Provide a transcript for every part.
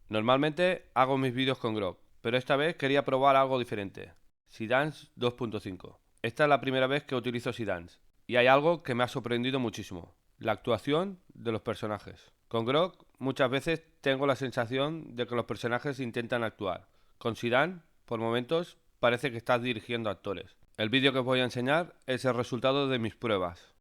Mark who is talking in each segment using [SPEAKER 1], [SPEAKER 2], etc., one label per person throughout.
[SPEAKER 1] Normalmente hago mis vídeos con Grok, pero esta vez quería probar algo diferente. Seedance 2.5. Esta es la primera vez que utilizo Seedance, y hay algo que me ha sorprendido muchísimo: la actuación de los personajes. Con Grok muchas veces tengo la sensación de que los personajes intentan actuar. Con Seedance, por momentos, parece que estás dirigiendo actores. El vídeo que os voy a enseñar es el resultado de mis pruebas.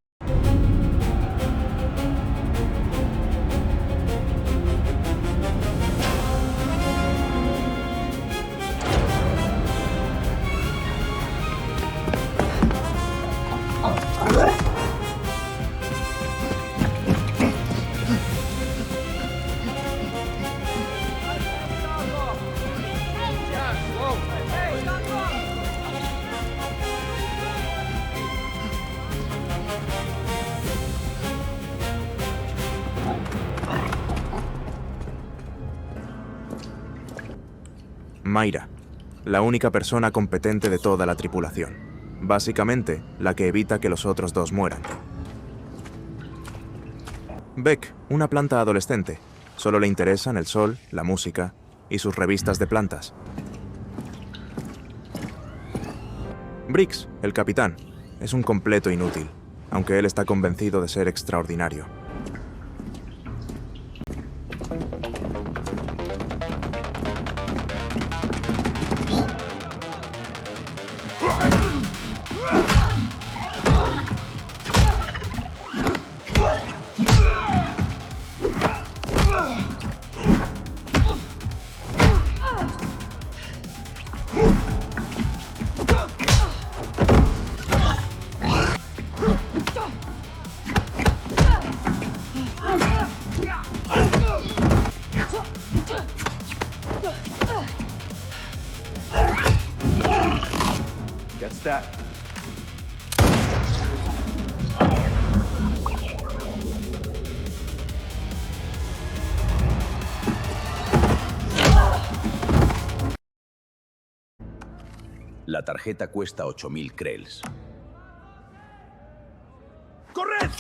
[SPEAKER 2] Mayra, la única persona competente de toda la tripulación. Básicamente, la que evita que los otros dos mueran. Beck, una planta adolescente. Solo le interesan el sol, la música y sus revistas de plantas. Briggs, el capitán, es un completo inútil, aunque él está convencido de ser extraordinario.
[SPEAKER 3] That's that.
[SPEAKER 4] La tarjeta cuesta 8000 krells.
[SPEAKER 3] ¡Corred!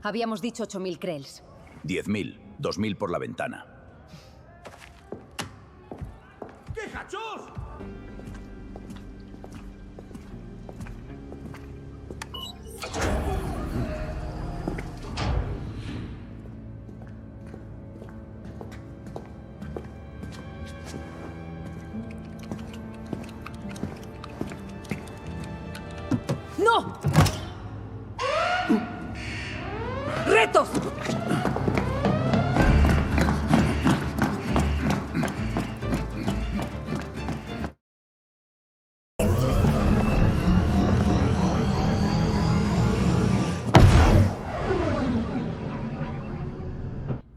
[SPEAKER 5] Habíamos dicho 8000 krells.
[SPEAKER 4] 10.000, 2000 por la ventana.
[SPEAKER 3] ¡Qué hachos!
[SPEAKER 5] ¡No! ¡Retos!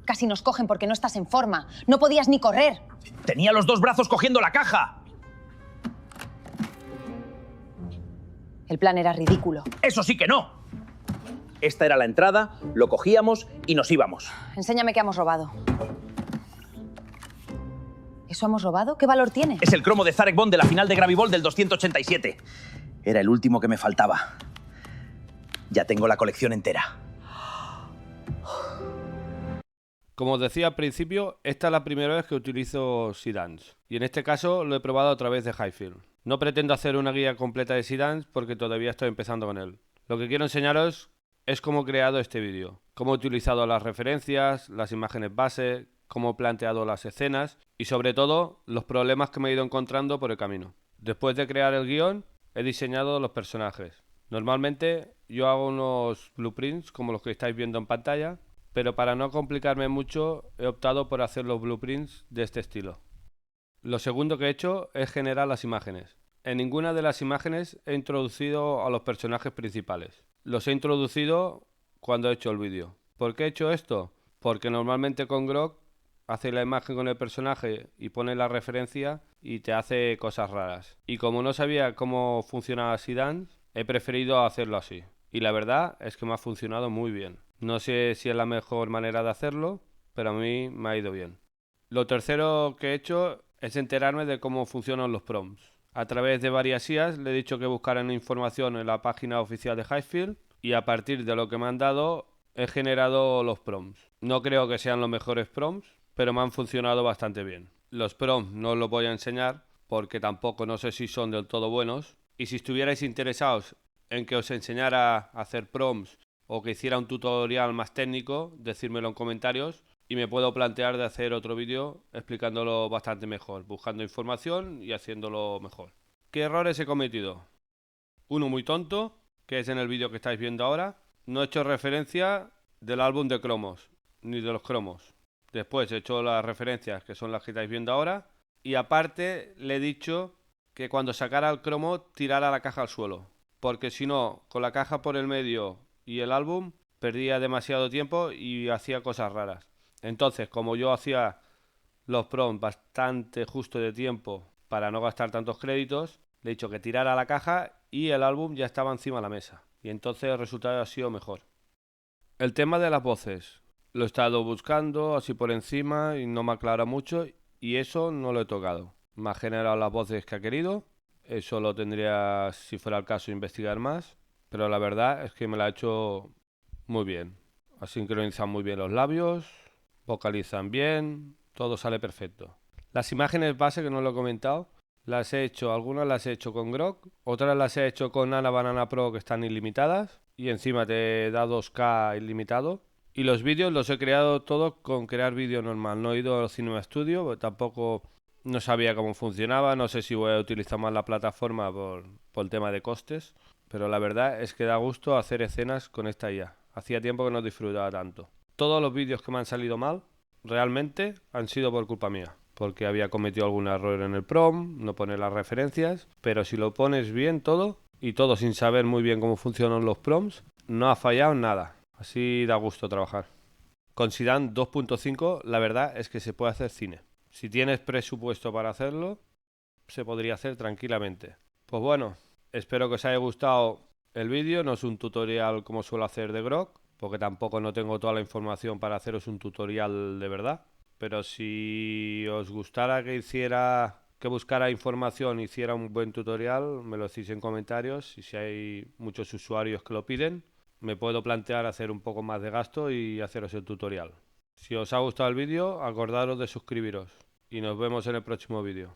[SPEAKER 5] Casi nos cogen porque no estás en forma. No podías ni correr.
[SPEAKER 4] ¡Tenía los dos brazos cogiendo la caja!
[SPEAKER 5] El plan era ridículo.
[SPEAKER 4] ¡Eso sí que no! Esta era la entrada, lo cogíamos y nos íbamos.
[SPEAKER 5] Enséñame qué hemos robado. ¿Eso hemos robado? ¿Qué valor tiene?
[SPEAKER 4] Es el cromo de Zarek Bond de la final de Gravity Ball del 287. Era el último que me faltaba. Ya tengo la colección entera.
[SPEAKER 1] Como os decía al principio, esta es la primera vez que utilizo Seedance, y en este caso lo he probado a través de Highfield. No pretendo hacer una guía completa de Seedance porque todavía estoy empezando con él. Lo que quiero enseñaros es cómo he creado este vídeo, cómo he utilizado las referencias, las imágenes base, cómo he planteado las escenas y sobre todo los problemas que me he ido encontrando por el camino. Después de crear el guión, he diseñado los personajes. Normalmente yo hago unos blueprints como los que estáis viendo en pantalla, pero para no complicarme mucho he optado por hacer los blueprints de este estilo. Lo segundo que he hecho es generar las imágenes. En ninguna de las imágenes he introducido a los personajes principales. Los he introducido cuando he hecho el vídeo. ¿Por qué he hecho esto? Porque normalmente con Grok hace la imagen con el personaje y pone la referencia y te hace cosas raras. Y como no sabía cómo funcionaba Seedance, he preferido hacerlo así. Y la verdad es que me ha funcionado muy bien. No sé si es la mejor manera de hacerlo, pero a mí me ha ido bien. Lo tercero que he hecho es enterarme de cómo funcionan los prompts. A través de varias IAs le he dicho que buscaran información en la página oficial de Highfield y a partir de lo que me han dado he generado los prompts. No creo que sean los mejores prompts, pero me han funcionado bastante bien. Los prompts no os los voy a enseñar porque tampoco no sé si son del todo buenos, y si estuvierais interesados en que os enseñara a hacer prompts o que hiciera un tutorial más técnico, decírmelo en comentarios y me puedo plantear de hacer otro vídeo explicándolo bastante mejor, buscando información y haciéndolo mejor. ¿Qué errores he cometido? Uno muy tonto, que es en el vídeo que estáis viendo ahora. No he hecho referencia del álbum de cromos, ni de los cromos. Después he hecho las referencias, que son las que estáis viendo ahora. Y aparte le he dicho que cuando sacara el cromo tirara la caja al suelo. Porque si no, con la caja por el medio y el álbum, perdía demasiado tiempo y hacía cosas raras. Entonces, como yo hacía los prompts bastante justo de tiempo para no gastar tantos créditos, le he dicho que tirara la caja y el álbum ya estaba encima de la mesa. Y entonces el resultado ha sido mejor. El tema de las voces. Lo he estado buscando así por encima y no me aclara mucho y eso no lo he tocado. Me ha generado las voces que ha querido. Eso lo tendría, si fuera el caso, investigar más. Pero la verdad es que me lo ha hecho muy bien. Sincronizan muy bien los labios, vocalizan bien, todo sale perfecto. Las imágenes base, que no lo he comentado, algunas las he hecho con Grok, otras las he hecho con Nana Banana Pro, que están ilimitadas, y encima te da 2K ilimitado. Y los vídeos los he creado todos con crear vídeo normal. No he ido al Cinema Studio, porque tampoco no sabía cómo funcionaba. No sé si voy a utilizar más la plataforma por el tema de costes. Pero la verdad es que da gusto hacer escenas con esta IA. Hacía tiempo que no disfrutaba tanto. Todos los vídeos que me han salido mal, realmente han sido por culpa mía. Porque había cometido algún error en el prompt, no poner las referencias. Pero si lo pones bien todo, y todo sin saber muy bien cómo funcionan los prompts, no ha fallado nada. Así da gusto trabajar. Con Sidan 2.5 la verdad es que se puede hacer cine. Si tienes presupuesto para hacerlo, se podría hacer tranquilamente. Pues bueno, espero que os haya gustado el vídeo. No es un tutorial como suelo hacer de Grok, porque tampoco no tengo toda la información para haceros un tutorial de verdad. Pero si os gustara que buscara información e hiciera un buen tutorial, me lo decís en comentarios, y si hay muchos usuarios que lo piden, me puedo plantear hacer un poco más de gasto y haceros el tutorial. Si os ha gustado el vídeo, acordaros de suscribiros y nos vemos en el próximo vídeo.